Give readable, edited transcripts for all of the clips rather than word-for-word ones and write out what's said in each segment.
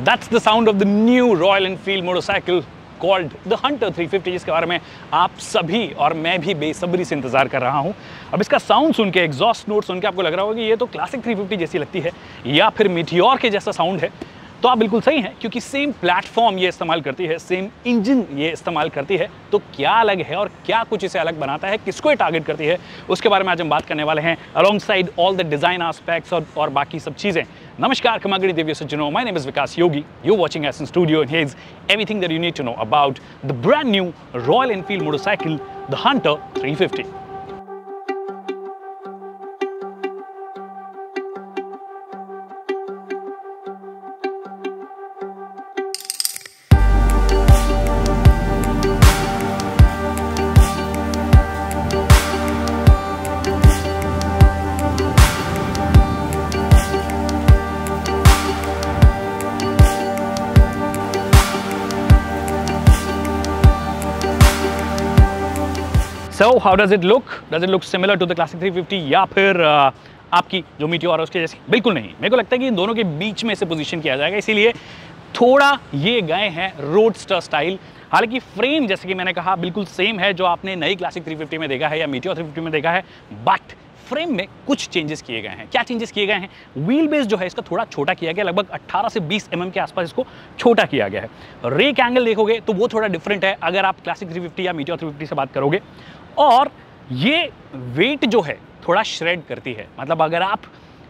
That's the sound of the new Royal Enfield motorcycle called the Hunter 350, जिसके बारे में आप सभी और मैं भी बेसब्री से इंतजार कर रहा हूं। अब इसका साउंड सुन के, एग्जॉस्ट नोट सुन के आपको लग रहा होगा कि ये तो क्लासिक 350 जैसी लगती है या फिर मीटियोर के जैसा साउंड है। तो आप बिल्कुल सही हैं, क्योंकि सेम प्लेटफॉर्म ये इस्तेमाल करती है, सेम इंजन ये इस्तेमाल करती है। तो क्या अलग है और क्या कुछ इसे अलग बनाता है, किसको ये टारगेट करती है, उसके बारे में आज हम बात करने वाले हैं, alongside all the design aspects और बाकी सब चीजें। नमस्कार, खमागड़ी देवी सज्जनों, my name is Vikas Yogi, you watching S in studio, and here is everything that you need to know about the brand new Royal Enfield motorcycle the hunter 350। So how does it look? Does it look similar to the classic 350 या फिर आपकी जो meteor है उसके जैसी? बिल्कुल नहीं। मेरे को लगता है कि इन दोनों के बीच में से पोजीशन किया जाएगा, इसीलिए थोड़ा ये गए हैं रोडस्टर स्टाइल। हालांकि फ्रेम जैसे कि मैंने कहा बिल्कुल सेम है जो आपने नई क्लासिक 350 में देखा है या मीटियोर 350 में देखा है, बट फ्रेम में कुछ चेंजेस किए गए हैं। क्या चेंजेस किए गए हैं? व्हील बेस जो है इसका थोड़ा छोटा किया गया, लगभग 18 से 20 mm के आसपास इसको छोटा किया गया है। रेक एंगल देखोगे तो वो थोड़ा डिफरेंट है अगर आप क्लासिक 350 या मीटियोर 350 से बात करोगे। और ये वेट जो है थोड़ा श्रेड करती है, मतलब अगर आप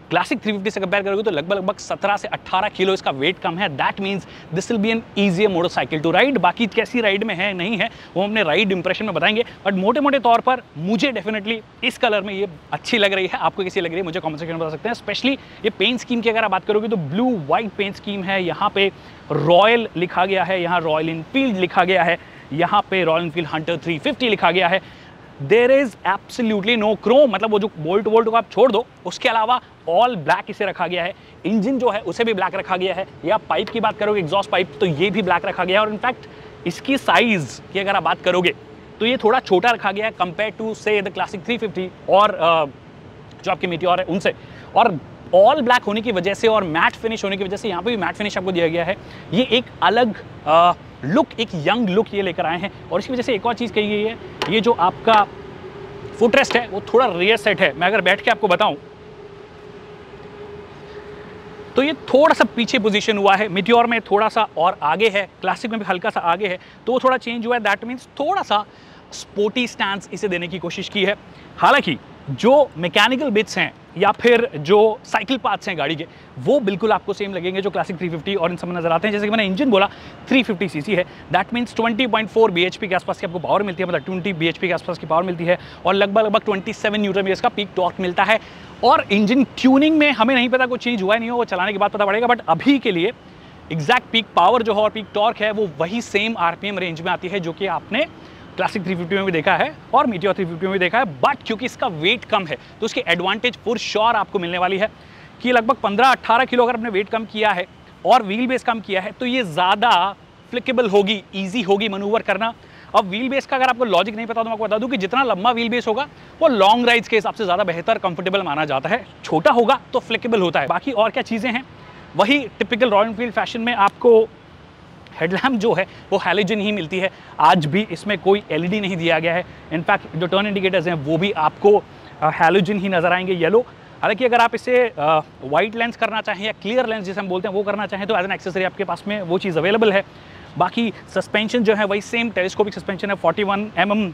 क्लासिक 350 से कंपेयर करोगे तो लगभग 17 से 18 किलो इसका वेट कम है। That means this will be an easier motorcycle to ride. बाकी कैसी राइड में है नहीं है वो हम अपने राइड इंप्रेशन में बताएंगे, बट मोटे मोटे तौर पर मुझे डेफिनेटली इस कलर में ये अच्छी लग रही है। आपको कैसी लग रही है मुझे कमेंट सेक्शन में बता सकते हैं। स्पेशली ये पेंट स्कीम की अगर आप बात करोगे तो ब्लू व्हाइट पेंट स्कीम है, यहाँ पे रॉयल लिखा गया है, यहाँ रॉयल इनफील्ड लिखा गया है, यहाँ पे रॉयल इनफील्ड हंटर 350 लिखा गया है। There is absolutely no chrome, मतलब वो जो बोल्ट वोल्ट को आप छोड़ दो, उसके अलावा ऑल ब्लैक इसे रखा गया है। इंजन जो है उसे भी ब्लैक रखा गया है, या पाइप की बात करोगे एग्जॉस्ट पाइप तो ये भी ब्लैक रखा गया है। और इनफैक्ट इसकी साइज की अगर आप बात करोगे तो ये थोड़ा छोटा रखा गया है कंपेयर टू से द क्लासिक 350 और जो आपकी मीटियोर है उनसे। और ऑल ब्लैक होने की वजह से और मैट फिनिश होने की वजह से यहाँ पे भी मैट फिनिश आपको दिया गया है। ये एक अलग लुक, एक यंग लुक ये लेकर आए हैं। और इसकी वजह से एक और चीज़ कही गई है, ये जो आपका फुटरेस्ट है वो थोड़ा रेयर सेट है। मैं अगर बैठ के आपको बताऊं तो ये थोड़ा सा पीछे पोजीशन हुआ है, मीटियोर में थोड़ा सा और आगे है, क्लासिक में भी हल्का सा आगे है, तो वो थोड़ा चेंज हुआ है। दैट मीन्स थोड़ा सा स्पोर्टी स्टैंस इसे देने की कोशिश की है। हालांकि जो मैकेनिकल बिट्स हैं या फिर जो साइकिल पार्ट्स हैं गाड़ी के, वो बिल्कुल आपको सेम लगेंगे जो क्लासिक 350 और इन सब में नजर आते हैं। जैसे कि मैंने इंजन बोला 350 सीसी है, दैट मीन्स 20.4 bhp के आसपास की आपको पावर मिलती है, मतलब 20 bhp के आसपास की पावर मिलती है, और लगभग 27 न्यूटन मीटर का पीक टॉर्क मिलता है। और इंजन ट्यूनिंग में हमें नहीं पता कुछ चेंज हुआ नहीं हो, वो चलाने के बाद पता पड़ेगा, बट अभी के लिए एग्जैक्ट पीक पावर जो है और पीक टॉर्क है वो वही सेम RPM रेंज में आती है जो कि आपने क्लासिक 350 में भी देखा है और मीटियोर 350 में भी देखा है। बट क्योंकि इसका वेट कम है तो उसकी एडवांटेज फॉर श्योर आपको मिलने वाली है कि लगभग 15-18 किलो अगर आपने वेट कम किया है और व्हील बेस कम किया है तो ये ज़्यादा फ्लिकेबल होगी, ईजी होगी मनूवर करना। अब व्हील बेस का अगर आपको लॉजिक नहीं पता तो मैं आपको बता दूं कि जितना लंबा व्हील बेस होगा वो लॉन्ग राइड्स के हिसाब से ज़्यादा बेहतर कंफर्टेबल माना जाता है, छोटा होगा तो फ्लिकेबल होता है। बाकी और क्या चीज़ें हैं, वही टिपिकल रॉयल एनफील्ड फैशन में आपको हेडलैम्प जो है वो हैलोजन ही मिलती है। आज भी इसमें कोई LED नहीं दिया गया है। इनफैक्ट जो टर्न इंडिकेटर्स हैं वो भी आपको हैलोजन ही नजर आएंगे, येलो। हालांकि अगर आप इसे वाइट लेंस करना चाहें या क्लियर लेंस जिसे हम बोलते हैं वो करना चाहें तो एज एन एक्सेसरी आपके पास में वो चीज़ अवेलेबल है। बाकी सस्पेंशन जो है वही सेम टेलीस्कोपिक सस्पेंशन है, 41 mm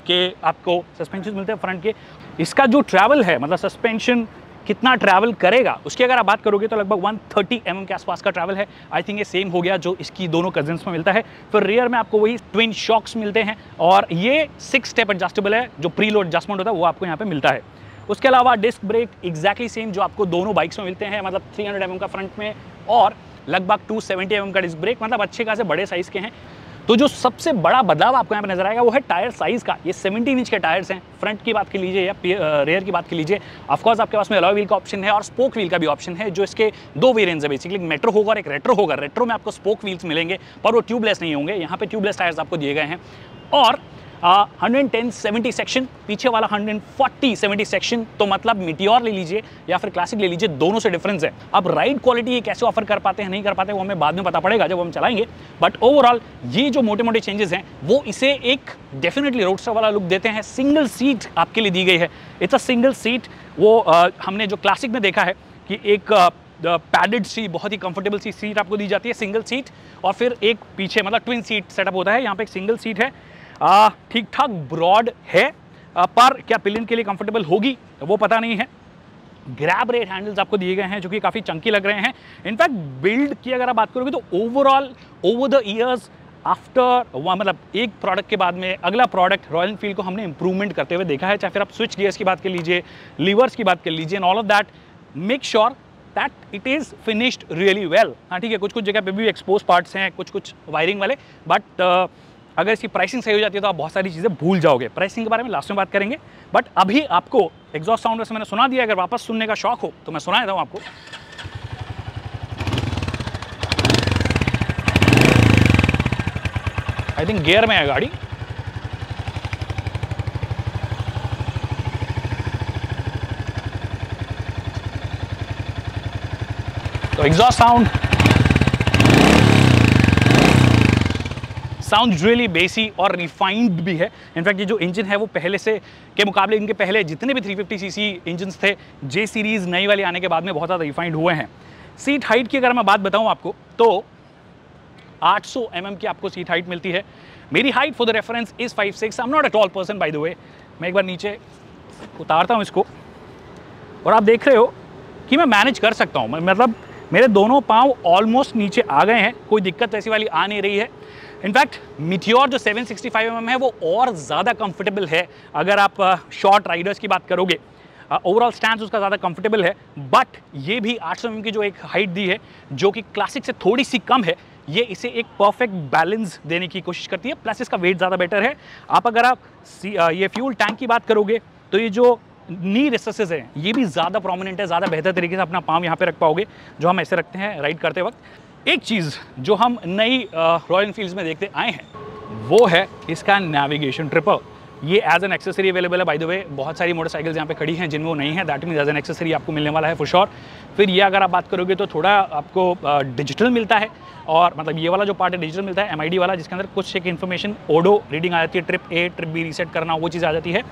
के आपको सस्पेंशन मिलते हैं फ्रंट के। इसका जो ट्रैवल है, मतलब सस्पेंशन कितना ट्रैवल करेगा उसकी अगर आप बात करोगे तो लगभग 130 mm के आसपास का ट्रैवल है। आई थिंक ये सेम हो गया जो इसकी दोनों कजिन्स में मिलता है। फिर रियर में आपको वही ट्विन शॉक्स मिलते हैं और ये 6 स्टेप एडजस्टेबल है, जो प्री लोड एडजस्टमेंट होता है वो आपको यहाँ पे मिलता है। उसके अलावा डिस्क ब्रेक एग्जैक्टली सेम जो आपको दोनों बाइक्स में मिलते हैं, मतलब 300 mm का फ्रंट में और लगभग 270 mm का डिस्क ब्रेक, मतलब अच्छे खासे बड़े साइज़ के हैं। तो जो सबसे बड़ा बदलाव आपको यहाँ पे नजर आएगा वो है टायर साइज का। ये 17 इंच के टायर्स हैं, फ्रंट की बात कर लीजिए या रेयर की बात कर लीजिए। ऑफकोर्स आपके पास में अलॉय व्हील का ऑप्शन है और स्पोक व्हील का भी ऑप्शन है, जो इसके दो वेरिएंट्स है बेसिकली, मेट्रो होगा और एक रेट्रो होगा। रेट्रो में आपको स्पोक व्हील्स मिलेंगे पर वो ट्यूबलेस नहीं होंगे, यहाँ पे ट्यूबलेस टायर्स आपको दिए गए हैं। और 110/70 सेक्शन, पीछे वाला 140/70 सेक्शन, तो मतलब मीटियोर ले लीजिए या फिर क्लासिक ले लीजिए, दोनों से डिफरेंस है। अब राइड क्वालिटी ये कैसे ऑफर कर पाते हैं नहीं कर पाते वो हमें बाद में पता पड़ेगा जब हम चलाएंगे, बट ओवरऑल ये जो मोटे मोटे चेंजेस हैं वो इसे एक डेफिनेटली रोडस्टर वाला लुक देते हैं। सिंगल सीट आपके लिए दी गई है, इट्स अ सिंगल सीट। वो हमने जो क्लासिक में देखा है कि एक पैडेड सी बहुत ही कंफर्टेबल सी सीट आपको दी जाती है, सिंगल सीट, और फिर एक पीछे मतलब ट्विन सीट सेटअप होता है। यहाँ पे एक सिंगल सीट है, ठीक ठाक ब्रॉड है, पर क्या पिलियन के लिए कंफर्टेबल होगी वो पता नहीं है। ग्रैब रेट हैंडल्स आपको दिए गए हैं जो कि काफ़ी चंकी लग रहे हैं। इनफैक्ट बिल्ड की अगर आप बात करोगे तो overall over the years after मतलब एक प्रोडक्ट के बाद में अगला प्रोडक्ट रॉयल एनफील्ड को हमने इंप्रूवमेंट करते हुए देखा है, चाहे फिर आप स्विच गियर्स की बात कर लीजिए, लीवर्स की बात कर लीजिए, and all of that make sure that it is finished really well. हाँ ठीक है, कुछ कुछ जगह पे भी एक्सपोज पार्ट्स हैं, कुछ कुछ वायरिंग वाले, बट अगर इसकी प्राइसिंग सही हो जाती है तो आप बहुत सारी चीज़ें भूल जाओगे। प्राइसिंग के बारे में लास्ट में बात करेंगे, बट अभी आपको एग्जॉस्ट साउंड वैसे मैंने सुना दिया, अगर वापस सुनने का शौक हो तो मैं सुना देता हूँ आपको। आई थिंक गियर में है गाड़ी। तो एग्जॉस्ट साउंड रियली बेसी और रिफाइंड भी है। इनफैक्ट ये जो इंजन है वो पहले से के मुकाबले इनके पहले जितने भी 350 सीसी इंजन्स थे जे सीरीज़ नई वाली आने के बाद में बहुत ज़्यादा रिफाइंड हुए हैं। सीट हाइट की अगर मैं बात बताऊं आपको तो 800 mm की आपको सीट हाइट मिलती है। मेरी height for the reference is 5'6", I am not a tall person by the way. मैं एक बार नीचे उतारता हूँ इसको और आप देख रहे हो कि मैं मैनेज कर सकता हूँ, मतलब मेरे दोनों पाँव ऑलमोस्ट नीचे आ गए हैं, कोई दिक्कत ऐसी वाली आ नहीं रही है। इनफैक्ट मीटियोर जो 765 mm है वो और ज़्यादा कंफर्टेबल है अगर आप शॉर्ट राइडर्स की बात करोगे। ओवरऑल स्टैंड उसका ज़्यादा कंफर्टेबल है, बट ये भी 800 mm की जो एक हाइट दी है जो कि क्लासिक से थोड़ी सी कम है, ये इसे एक परफेक्ट बैलेंस देने की कोशिश करती है। प्लस इसका वेट ज़्यादा बेटर है। अगर आप ये फ्यूल टैंक की बात करोगे तो ये जो नी रेसेसेस हैं ये भी ज़्यादा प्रोमिनेंट है, ज़्यादा बेहतर तरीके से अपना पाँव यहाँ पे रख पाओगे जो हम ऐसे रखते हैं राइड करते वक्त। एक चीज़ जो हम नई रॉयल एनफील्ड्स में देखते आए हैं वो है इसका नेविगेशन ट्रिपर। ये एज एन एक्सेसरी अवेलेबल है बाय द वे। बहुत सारी मोटरसाइकिल्स यहाँ पे खड़ी हैं जिनमें वो नहीं है, that means as an accessory आपको मिलने वाला है फॉर श्योर। फिर ये अगर आप बात करोगे तो थोड़ा आपको डिजिटल मिलता है, और मतलब ये वाला जो पार्ट है डिजिटल मिलता है MID वाला, जिसके अंदर कुछ एक इन्फॉर्मेशन ओडो रीडिंग आ जाती है, trip A trip B reset करना वो चीज़ आ जाती है।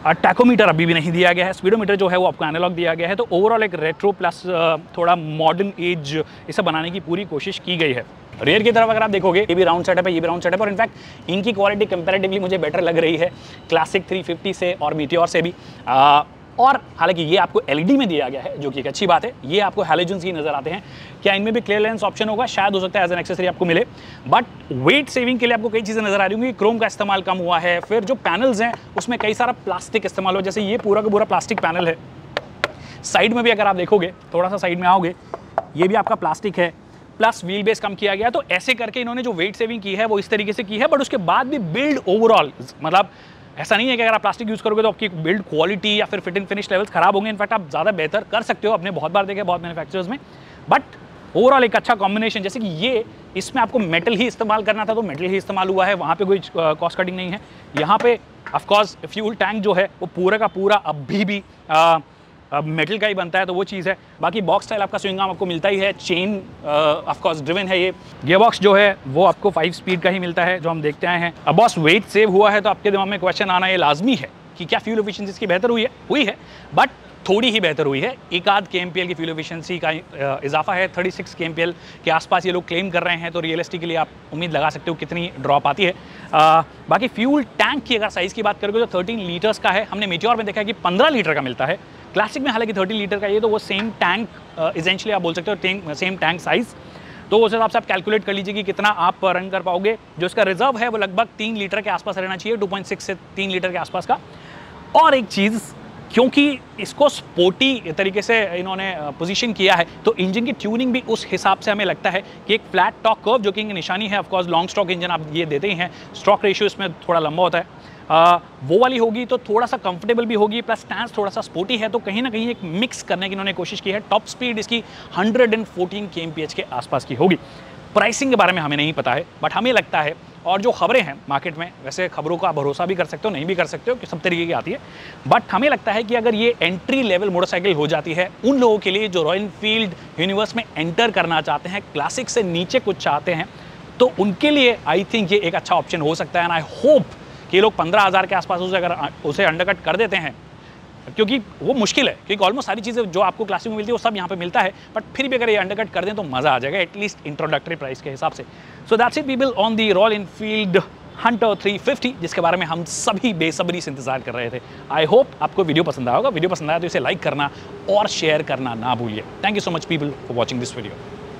टैकोमीटर अभी भी नहीं दिया गया है, स्पीडोमीटर जो है वो आपको एनालॉग दिया गया है। तो ओवरऑल एक रेट्रो प्लस थोड़ा मॉडर्न एज इसे बनाने की पूरी कोशिश की गई है। रेयर की तरफ अगर आप देखोगे ये भी राउंड सेटअप है, ये भी राउंड सेटअप है, और इनफैक्ट इनकी क्वालिटी कंपैरेटिवली मुझे बेटर लग रही है क्लासिक 350 से और मीटियोर से भी। और हालांकि ये आपको LED में दिया गया है जो कि एक अच्छी बात है। ये आपको हैलोजन्स ही नजर आते हैं। क्या इनमें भी क्लियर लेंस ऑप्शन होगा? शायद हो सकता है एज एन एक्सेसरी आपको मिले, बट वेट सेविंग के लिए आपको कई चीज़ें नजर आ रही होंगी। क्रोम का इस्तेमाल कम हुआ है, फिर जो पैनल्स हैं उसमें कई सारा प्लास्टिक इस्तेमाल हुआ, जैसे ये पूरा का पूरा प्लास्टिक पैनल है। साइड में भी अगर आप देखोगे, थोड़ा सा साइड में आओगे, ये भी आपका प्लास्टिक है, प्लस व्हील बेस कम किया गया। तो ऐसे करके इन्होंने जो वेट सेविंग की है वो इस तरीके से की है, बट उसके बाद भी बिल्ड ओवरऑल मतलब ऐसा नहीं है कि अगर आप प्लास्टिक यूज़ करोगे तो आपकी बिल्ड क्वालिटी या फिर फिट एंड फिनिश लेवल्स खराब होंगे। इनफैक्ट आप ज़्यादा बेहतर कर सकते हो, अपने बहुत बार देखे बहुत मैन्युफैक्चरर्स में। बट ओवरऑल एक अच्छा कॉम्बिनेशन, जैसे कि ये इसमें आपको मेटल ही इस्तेमाल करना था तो मेटल ही इस्तेमाल हुआ है, वहाँ पे कोई कॉस्ट कटिंग नहीं है। यहाँ पे ऑफकोर्स फ्यूल टैंक जो है वो पूरा का पूरा अभी भी मेटल का ही बनता है, तो वो चीज़ है। बाकी बॉक्स स्टाइल आपका स्विंग आर्म आपको मिलता ही है, चेन ऑफकोर्स ड्रिवन है। ये गियर बॉक्स जो है वो आपको 5 स्पीड का ही मिलता है जो हम देखते आए हैं। अब बॉस वेट सेव हुआ है तो आपके दिमाग में क्वेश्चन आना ये लाजमी है कि क्या फ्यूल एफिशिएंसी इसकी बेहतर हुई है, बट थोड़ी ही बेहतर हुई है। एक आध kmpl की फ्यूल एफिशिएंसी का इजाफा है, 36 kmpl के आसपास ये लोग क्लेम कर रहे हैं, तो रियलिस्टिकली आप उम्मीद लगा सकते हो कितनी ड्रॉप आती है। बाकी फ्यूल टैंक की अगर साइज़ की बात करोगे तो 13 लीटर्स का है। हमने मीटियोर में देखा है कि 15 लीटर का मिलता है, क्लासिक में हालांकि 13 लीटर का। ये तो वो सेम टैंक इसेंशियली आप बोल सकते हो, सेम टैंक साइज़। तो उस हिसाब से आप कैलकुलेट कर लीजिए कि कितना आप रन कर पाओगे। जो इसका रिजर्व है वो लगभग 3 लीटर के आसपास रहना चाहिए, 2.6 से 3 लीटर के आसपास का। और एक चीज़, क्योंकि इसको स्पोर्टी तरीके से इन्होंने पोजीशन किया है तो इंजन की ट्यूनिंग भी उस हिसाब से हमें लगता है कि एक फ्लैट टॉप कर्व जो कि इनकी निशानी है, ऑफकोर्स लॉन्ग स्ट्रोक इंजन आप ये देते ही हैं, स्ट्रोक रेशियो इसमें थोड़ा लंबा होता है, वो वाली होगी तो थोड़ा सा कंफर्टेबल भी होगी, प्लस स्टैंस थोड़ा सा स्पोर्टी है। तो कहीं ना कहीं एक मिक्स करने की इन्होंने कोशिश की है। टॉप स्पीड इसकी 114 kmph के आसपास की होगी। प्राइसिंग के बारे में हमें नहीं पता है, बट हमें लगता है, और जो खबरें हैं मार्केट में, वैसे खबरों का भरोसा भी कर सकते हो, नहीं भी कर सकते हो, कि सब तरीके की आती है, बट हमें लगता है कि अगर ये एंट्री लेवल मोटरसाइकिल हो जाती है उन लोगों के लिए जो रॉयल एनफील्ड यूनिवर्स में एंटर करना चाहते हैं, क्लासिक से नीचे कुछ चाहते हैं, तो उनके लिए आई थिंक ये एक अच्छा ऑप्शन हो सकता है। एंड आई होप कि ये लोग 15,000 के आसपास उसे अंडरकट कर देते हैं, क्योंकि वो मुश्किल है, क्योंकि ऑलमोस्ट सारी चीज़ें जो आपको क्लासिक में मिलती है वो सब यहाँ पे मिलता है, बट फिर भी अगर ये अंडरकट कर दें तो मज़ा आ जाएगा, एटलीस्ट इंट्रोडक्टरी प्राइस के हिसाब से। So that's it people on the royal Enfield Hunter 350, जिसके बारे में हम सभी बेसब्री से इंतजार कर रहे थे। आई होप आपको वीडियो पसंद आया होगा। वीडियो पसंद आया तो इसे लाइक करना और शेयर करना ना भूलिए। Thank you so much people for watching this video.